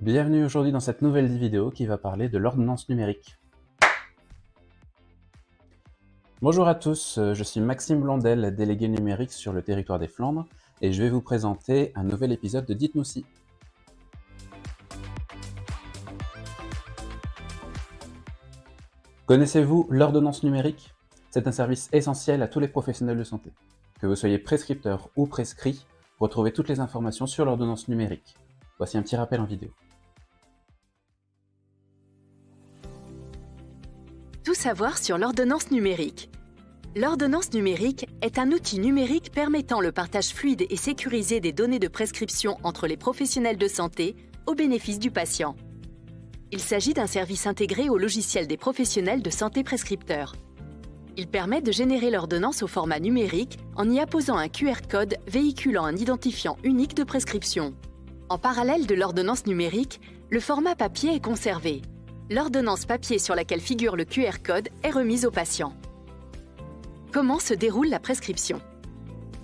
Bienvenue aujourd'hui dans cette nouvelle vidéo qui va parler de l'ordonnance numérique. Bonjour à tous, je suis Maxime Blondel, délégué numérique sur le territoire des Flandres, et je vais vous présenter un nouvel épisode de Dites-nous si. Connaissez-vous l'ordonnance numérique? C'est un service essentiel à tous les professionnels de santé. Que vous soyez prescripteur ou prescrit, retrouvez toutes les informations sur l'ordonnance numérique. Voici un petit rappel en vidéo. Tout savoir sur l'ordonnance numérique. L'ordonnance numérique est un outil numérique permettant le partage fluide et sécurisé des données de prescription entre les professionnels de santé au bénéfice du patient. Il s'agit d'un service intégré au logiciel des professionnels de santé prescripteurs. Il permet de générer l'ordonnance au format numérique en y apposant un QR code véhiculant un identifiant unique de prescription. En parallèle de l'ordonnance numérique, le format papier est conservé. L'ordonnance papier sur laquelle figure le QR code est remise au patient. Comment se déroule la prescription?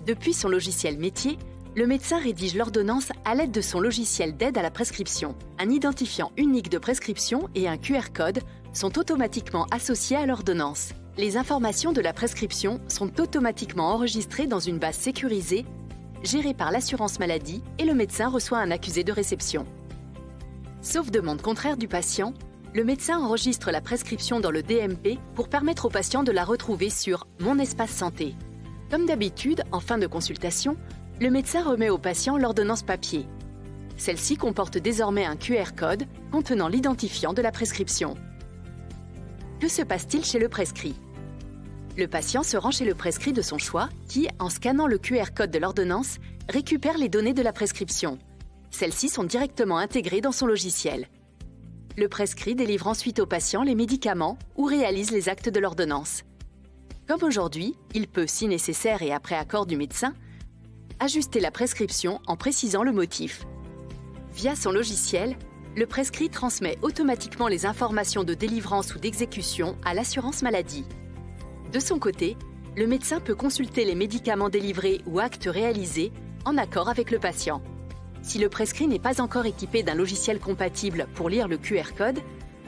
Depuis son logiciel métier, le médecin rédige l'ordonnance à l'aide de son logiciel d'aide à la prescription. Un identifiant unique de prescription et un QR code sont automatiquement associés à l'ordonnance. Les informations de la prescription sont automatiquement enregistrées dans une base sécurisée, gérée par l'assurance maladie, et le médecin reçoit un accusé de réception. Sauf demande contraire du patient, le médecin enregistre la prescription dans le DMP pour permettre au patient de la retrouver sur Mon espace santé. Comme d'habitude, en fin de consultation, le médecin remet au patient l'ordonnance papier. Celle-ci comporte désormais un QR code contenant l'identifiant de la prescription. Que se passe-t-il chez le prescrit? Le patient se rend chez le prescrit de son choix qui, en scannant le QR code de l'ordonnance, récupère les données de la prescription. Celles-ci sont directement intégrées dans son logiciel. Le prescrit délivre ensuite au patient les médicaments ou réalise les actes de l'ordonnance. Comme aujourd'hui, il peut, si nécessaire et après accord du médecin, ajuster la prescription en précisant le motif. Via son logiciel, le prescrit transmet automatiquement les informations de délivrance ou d'exécution à l'assurance maladie. De son côté, le médecin peut consulter les médicaments délivrés ou actes réalisés en accord avec le patient. Si le prescrit n'est pas encore équipé d'un logiciel compatible pour lire le QR code,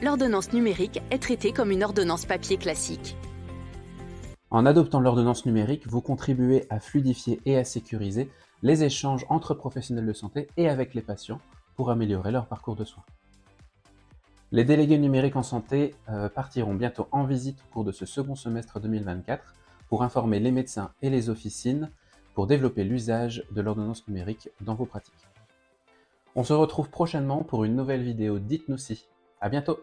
l'ordonnance numérique est traitée comme une ordonnance papier classique. En adoptant l'ordonnance numérique, vous contribuez à fluidifier et à sécuriser les échanges entre professionnels de santé et avec les patients pour améliorer leur parcours de soins. Les délégués numériques en santé partiront bientôt en visite au cours de ce second semestre 2024 pour informer les médecins et les officines pour développer l'usage de l'ordonnance numérique dans vos pratiques. On se retrouve prochainement pour une nouvelle vidéo Dites-nous si. À bientôt!